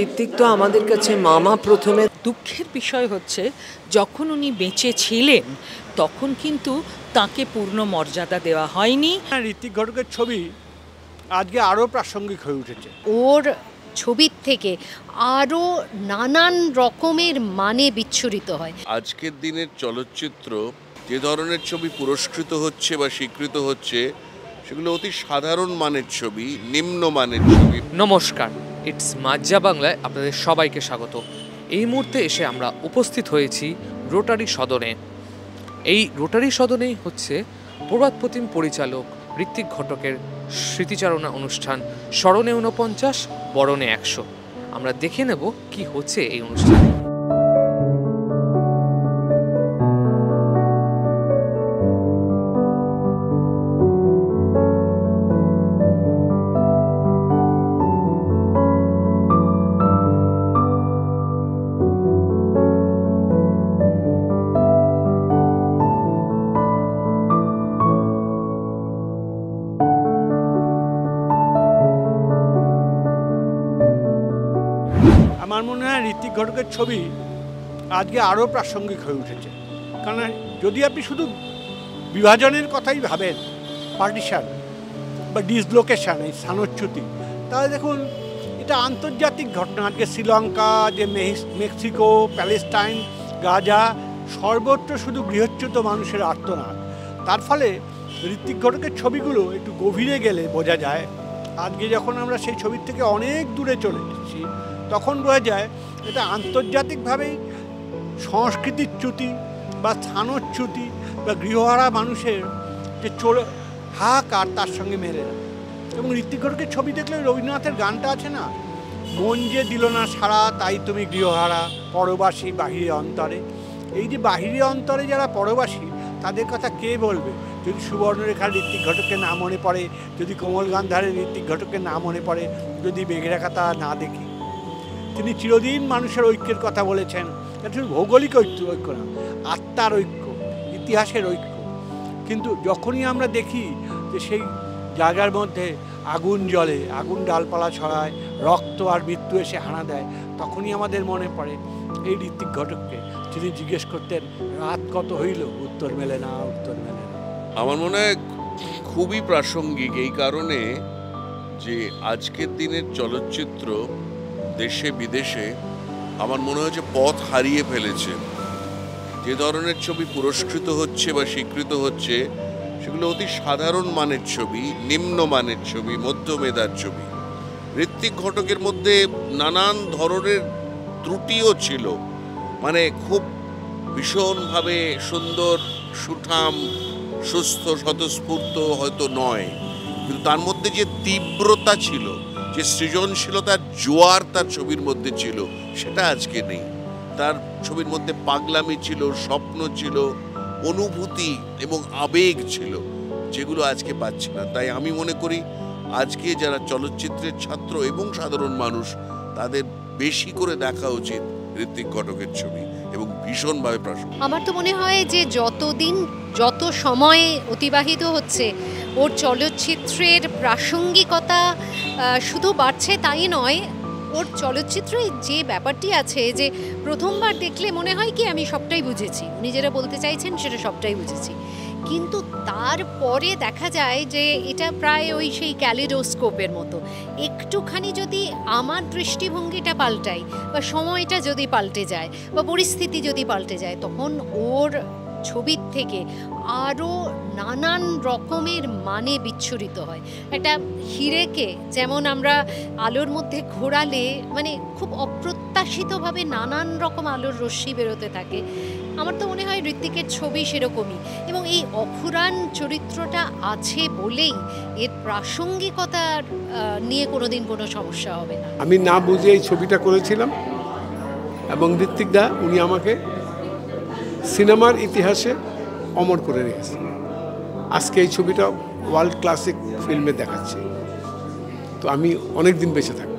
ঋত্বিক তো আমাদের কাছে মামা প্রথমে। দুঃখের বিষয় হচ্ছে যখন উনি বেঁচে ছিলেন তখন কিন্তু তাকে পূর্ণ মর্যাদা দেওয়া হয়নি। ঋত্বিক ঘটকের ছবি আজকে আরও প্রাসঙ্গিক হয়ে উঠেছে। ওর ছবির থেকে আরও নানান রকমের মানে বিচ্ছুরিত হয়। আজকের দিনের চলচ্চিত্র যে ধরনের ছবি পুরস্কৃত হচ্ছে বা স্বীকৃত হচ্ছে সেগুলো অতি সাধারণ মানের ছবি, নিম্ন মানের ছবি। নমস্কার, ইটস মাজ্জা বাংলায় আপনাদের সবাইকে স্বাগত। এই মুহূর্তে এসে আমরা উপস্থিত হয়েছি রোটারি সদনে। এই রোটারি সদনেই হচ্ছে প্রভাত প্রতিম পরিচালক ঋত্বিক ঘটকের স্মৃতিচারণা অনুষ্ঠান স্মরণে 49 বরণে 100। আমরা দেখে নেব কি হচ্ছে এই অনুষ্ঠানে। আমার মনে হয় ঋত্বিক ঘটকের ছবি আজকে আরও প্রাসঙ্গিক হয়ে উঠেছে। কারণ যদি আপনি শুধু বিভাজনের কথাই ভাবেন, পার্টিশন বা ডিসলোকেশন, এই স্থানচ্যুতি, তাহলে দেখুন এটা আন্তর্জাতিক ঘটনা। আজকে শ্রীলঙ্কা, যে মেক্সিকো, প্যালেস্টাইন, গাজা, সর্বত্র শুধু গৃহচ্যুত মানুষের আর্তনাদ। তার ফলে ঋত্বিক ঘটকের ছবিগুলো একটু গভীরে গেলে বোঝা যায়, আজকে যখন আমরা সেই ছবির থেকে অনেক দূরে চলে এসেছি তখন বোঝা যায় এটা আন্তর্জাতিকভাবেই সংস্কৃতির চ্যুতি বা স্থানচ্যুতি বা গৃহহারা মানুষের যে হাহাকার তার সঙ্গে মেলে না। এবং ঋত্বিক ঘটকের ছবি দেখলে রবীন্দ্রনাথের গানটা আছে না, মন যে দিল না সারা তাই তুমি গৃহহারা পরবাসী বাহিরে অন্তরে। এই যে বাহিরে অন্তরে যারা পরবাসী তাদের কথা কে বলবে যদি সুবর্ণরেখার ঋত্বিক ঘটককে না মনে পড়ে, যদি কোমল গান্ধারের ঋত্বিক ঘটককে না মনে পড়ে, যদি মেঘরেখা তা না দেখি। তিনি চিরদিন মানুষের ঐক্যের কথা বলেছেন। এটা শুধু ভৌগোলিক ঐক্য না, আত্মার ঐক্য, ইতিহাসের ঐক্য। কিন্তু যখনই আমরা দেখি যে সেই জায়গার মধ্যে আগুন জ্বলে, আগুন ডালপালা ছড়ায়, রক্ত আর মৃত্যু এসে হানা দেয়, তখনই আমাদের মনে পড়ে এই ঋত্বিক ঘটককে। তিনি জিজ্ঞেস করতেন রাত কত হইল, উত্তর মেলে না, উত্তর মেলে না। আমার মনে হয় খুবই প্রাসঙ্গিক এই কারণে যে আজকের দিনের চলচ্চিত্র দেশে বিদেশে আমার মনে হচ্ছে পথ হারিয়ে ফেলেছে। যে ধরনের ছবি পুরস্কৃত হচ্ছে বা স্বীকৃত হচ্ছে সেগুলো অতি সাধারণ মানের ছবি, নিম্ন মানের ছবি, মধ্যমেধার ছবি। ঋত্বিক ঘটকের মধ্যে নানান ধরনের ত্রুটিও ছিল, মানে খুব ভীষণভাবে সুন্দর, সুঠাম, সুস্থ, স্বতঃস্ফূর্ত হয়তো নয়, কিন্তু তার মধ্যে যে তীব্রতা ছিল, যে সৃজনশীলতার জোয়ার তার ছবির মধ্যে ছিল, সেটা আজকে নেই। তার ছবির মধ্যে পাগলামি ছিল, স্বপ্ন ছিল, অনুভূতি এবং আবেগ ছিল, যেগুলো আজকে পাচ্ছি না। তাই আমি মনে করি আজকে যারা চলচ্চিত্রের ছাত্র এবং সাধারণ মানুষ, তাদের বেশি করে দেখা উচিত ঋত্বিক ঘটকের ছবি এবং ভীষণভাবে প্রাসঙ্গিক। আমার তো মনে হয় যে যত সময় অতিবাহিত হচ্ছে ওর চলচ্চিত্রের প্রাসঙ্গিকতা শুধু বাড়ছে তাই নয়, ওর চলচ্চিত্রে যে ব্যাপারটি আছে যে প্রথমবার দেখলে মনে হয় কি আমি সবটাই বুঝেছি, উনি যেটা বলতে চাইছেন সেটা সবটাই বুঝেছি, কিন্তু তারপরে দেখা যায় যে এটা প্রায় ওই সেই ক্যালিডোস্কোপের মতো। একটুখানি যদি আমার দৃষ্টিভঙ্গিটা পাল্টাই বা সময়টা যদি পাল্টে যায় বা পরিস্থিতি যদি পাল্টে যায়, তখন ওর ছবির থেকে আরও নানান রকমের মানে বিচ্ছুরিত হয়। একটা হিরেকে যেমন আমরা আলোর মধ্যে ঘোরালে মানে খুব অপ্রত্যাশিতভাবে নানান রকম আলোর রশ্মি বেরোতে থাকে, আমার তো মনে হয় ঋত্বিকের ছবি সেরকমই। এবং এই অফুরান চরিত্রটা আছে বলেই এর প্রাসঙ্গিকতা নিয়ে কোনোদিন কোনো সমস্যা হবে না। আমি না বুঝে এই ছবিটা করেছিলাম এবং ঋত্বিক দা উনি আমাকে সিনেমার ইতিহাসে অমর করে রেখেছে। আজকে এই ছবিটা ওয়ার্ল্ড ক্লাসিক ফিল্মে দেখাচ্ছে, তো আমি অনেক দিন বেঁচে থাকবো।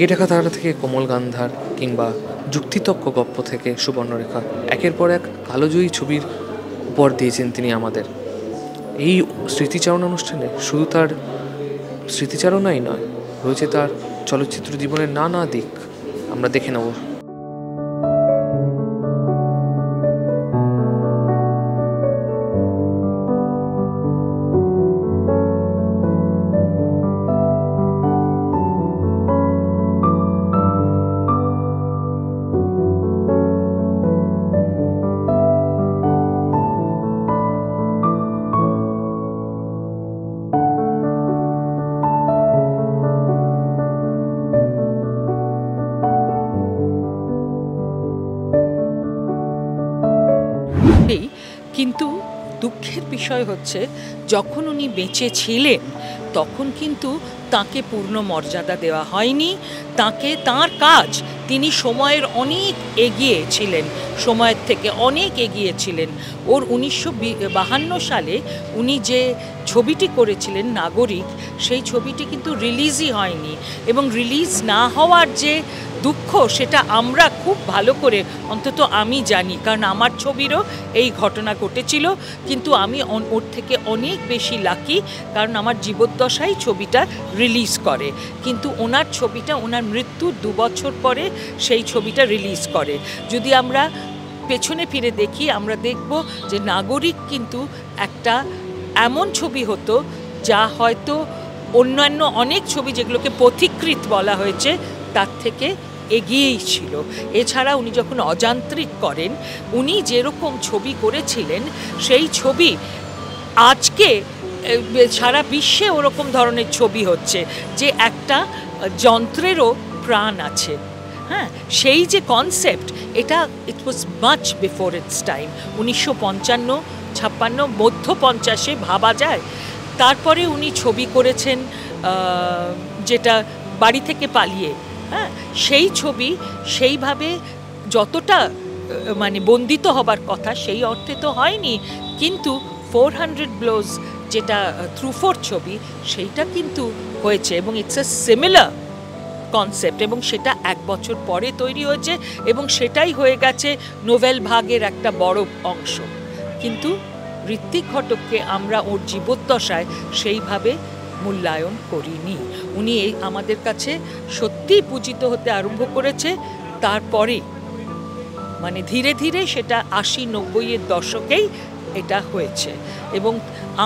মেঘেঢাকা তারা থেকে কোমল গান্ধার কিংবা যুক্তিতক্ক গপ্প থেকে সুবর্ণরেখা, একের পর এক কালোজয়ী ছবির উপহার দিয়েছেন তিনি আমাদের। এই স্মৃতিচারণ অনুষ্ঠানে শুধু তার স্মৃতিচারণাই নয়, রয়েছে তার চলচ্চিত্র জীবনের নানা দিক। আমরা দেখে নেব। কিন্তু দুঃখের বিষয় হচ্ছে, যখন উনি বেঁচে ছিলেন তখন কিন্তু তাকে পূর্ণ মর্যাদা দেওয়া হয়নি। তাকে তার কাজ, তিনি সময়ের অনেক এগিয়ে ছিলেন, সময়ের থেকে অনেক এগিয়ে ছিলেন। ওর 1952 সালে উনি যে ছবিটি করেছিলেন নাগরিক, সেই ছবিটি কিন্তু রিলিজই হয়নি, এবং রিলিজ না হওয়ার যে দুঃখ সেটা আমরা খুব ভালো করে, অন্তত আমি জানি, কারণ আমার ছবিরও এই ঘটনা ঘটেছিল। কিন্তু আমি ওর থেকে অনেক বেশি লাকি, কারণ আমার জীবদ্দশায় ছবিটা রিলিজ করে। কিন্তু ওনার ছবিটা ওনার মৃত্যুর 2 বছর পরে সেই ছবিটা রিলিজ করে। যদি আমরা পেছনে ফিরে দেখি, আমরা দেখব যে নাগরিক কিন্তু একটা এমন ছবি হতো যা হয়তো অন্যান্য অনেক ছবি যেগুলোকে পথিকৃত বলা হয়েছে তার থেকে এগিয়েই ছিল। এছাড়া উনি যখন অযান্ত্রিক করেন, উনি যেরকম ছবি করেছিলেন সেই ছবি আজকে সারা বিশ্বে ওরকম ধরনের ছবি হচ্ছে যে একটা যন্ত্রেরও প্রাণ আছে। হ্যাঁ, সেই যে কনসেপ্ট, এটা it was much before its time. 1955-56 মধ্য 50-এ ভাবা যায়। তারপরে উনি ছবি করেছেন যেটা বাড়ি থেকে পালিয়ে, হ্যাঁ, সেই ছবি সেইভাবে যতটা মানে বন্দিত হবার কথা সেই অর্থে তো হয়নি, কিন্তু 400 ব্লোজ যেটা থ্রুফোর ছবি, সেইটা কিন্তু হয়েছে, এবং ইটস এ সিমিলার কনসেপ্ট, এবং সেটা 1 বছর পরে তৈরি হয়েছে, এবং সেটাই হয়ে গেছে নোভেল ভাগের একটা বড় অংশ। কিন্তু ঋত্বিক ঘটককে আমরা ওর জীবদ্দশায় সেইভাবে মূল্যায়ন করিনি। উনি আমাদের কাছে সত্যিই পূজিত হতে আরম্ভ করেছে তারপরে, মানে ধীরে ধীরে সেটা 80-90-এর দশকেই এটা হয়েছে। এবং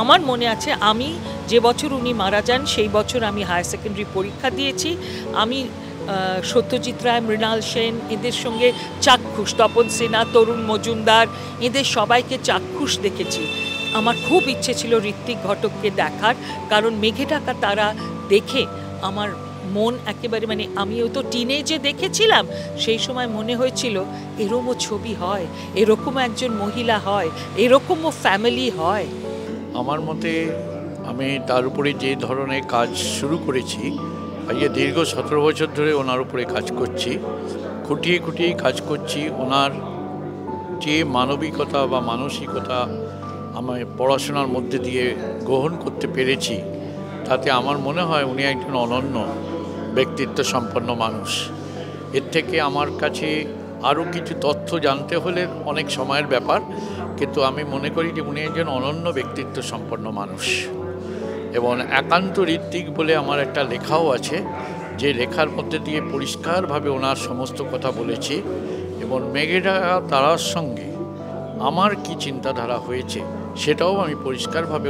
আমার মনে আছে, আমি যে বছর উনি মারা যান সেই বছর আমি হায়ার সেকেন্ডারি পরীক্ষা দিয়েছি। আমি সত্যজিৎ রায়, মৃণাল সেন এদের সঙ্গে চাক্ষুষ, তপন সিনহা, তরুণ মজুমদার এদের সবাইকে চাক্ষুষ দেখেছি। আমার খুব ইচ্ছে ছিল ঋত্বিক ঘটককে দেখার, কারণ মেঘেঢাকা তারা দেখে আমার মন একেবারে, মানে আমিও তো টিনেজে দেখেছিলাম, সেই সময় মনে হয়েছিল এরকমও ছবি হয়, এরকমও একজন মহিলা হয়, এরকমও ফ্যামিলি হয়। আমার মতে আমি তার উপরে যে ধরনের কাজ শুরু করেছি, আজকে দীর্ঘ 17 বছর ধরে ওনার উপরে কাজ করছি, খুঁটিয়ে খুঁটিয়ে কাজ করছি। ওনার যে মানবিকতা বা মানসিকতা আমি পড়াশোনার মধ্যে দিয়ে গ্রহণ করতে পেরেছি, তাতে আমার মনে হয় উনি একজন অনন্য ব্যক্তিত্ব সম্পন্ন মানুষ। এর থেকে আমার কাছে আরও কিছু তথ্য জানতে হলে অনেক সময়ের ব্যাপার, কিন্তু আমি মনে করি যে উনি একজন অনন্য ব্যক্তিত্ব সম্পন্ন মানুষ। এবং একান্ত ঋত্বিক বলে আমার একটা লেখাও আছে, যে লেখার মধ্যে দিয়ে পরিষ্কারভাবে ওনার সমস্ত কথা বলেছি, এবং মেঘেঢাকা তারার সঙ্গে আমার কি চিন্তাধারা হয়েছে সেটাও আমি পরিষ্কারভাবে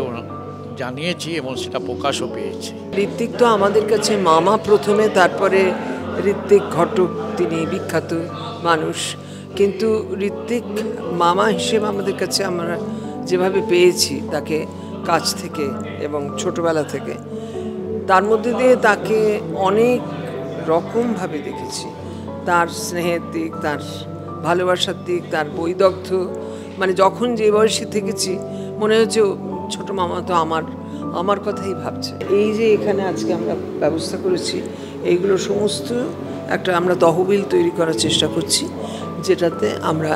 জানিয়েছি, এবং সেটা প্রকাশও পেয়েছে। ঋত্বিক তো আমাদের কাছে মামা প্রথমে, তারপরে ঋত্বিক ঘটক, তিনি বিখ্যাত মানুষ। কিন্তু ঋত্বিক মামা হিসেবে আমাদের কাছে আমরা যেভাবে পেয়েছি তাকে কাছ থেকে এবং ছোটবেলা থেকে, তার মধ্যে দিয়ে তাকে অনেক রকমভাবে দেখেছি। তার স্নেহের দিক, তার ভালোবাসার দিক, তার বৈদগ্ধ্য, মানে যখন যে বয়সে থেকেছি মনে হচ্ছে ছোট মামা তো আমার কথাই ভাবছে। এই যে এখানে আজকে আমরা ব্যবস্থা করেছি, এইগুলো সমস্ত একটা আমরা তহবিল তৈরি করার চেষ্টা করছি, যেটাতে আমরা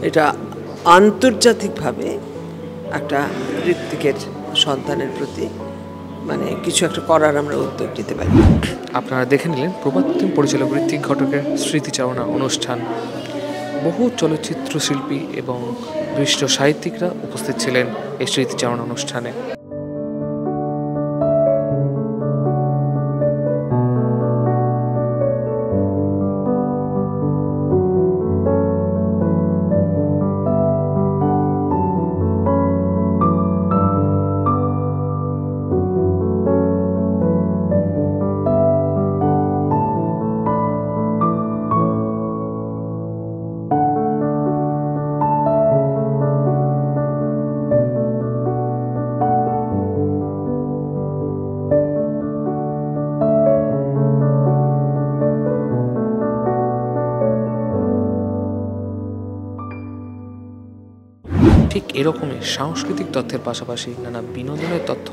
এটা আন্তর্জাতিকভাবে একটা ঋত্বিকের সন্তানের প্রতি মানে কিছু একটা করার আমরা উদ্যোগ নিতে পারি। আপনারা দেখে নিলেন প্রভাতপ্রতিম পরিচালক ঋত্বিক ঘটকের স্মৃতিচারণা অনুষ্ঠান। বহু চলচ্চিত্র শিল্পী এবং বিশিষ্ট সাহিত্যিকরা উপস্থিত ছিলেন এই স্মৃতিচারণা অনুষ্ঠানে। ঠিক এরকমই সাংস্কৃতিক তথ্যের পাশাপাশি নানা বিনোদনের তথ্য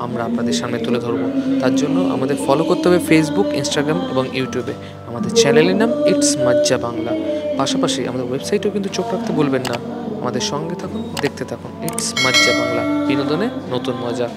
আমরা আপনাদের সামনে তুলে ধরবো। তার জন্য আমাদের ফলো করতে হবে ফেসবুক, ইনস্টাগ্রাম এবং ইউটিউবে। আমাদের চ্যানেলের নাম ইটস মজ্জা বাংলা। পাশাপাশি আমাদের ওয়েবসাইটেও কিন্তু চোখ রাখতে ভুলবেন না। আমাদের সঙ্গে থাকুন, দেখতে থাকুন ইটস মজ্জা বাংলা, বিনোদনে নতুন মজা।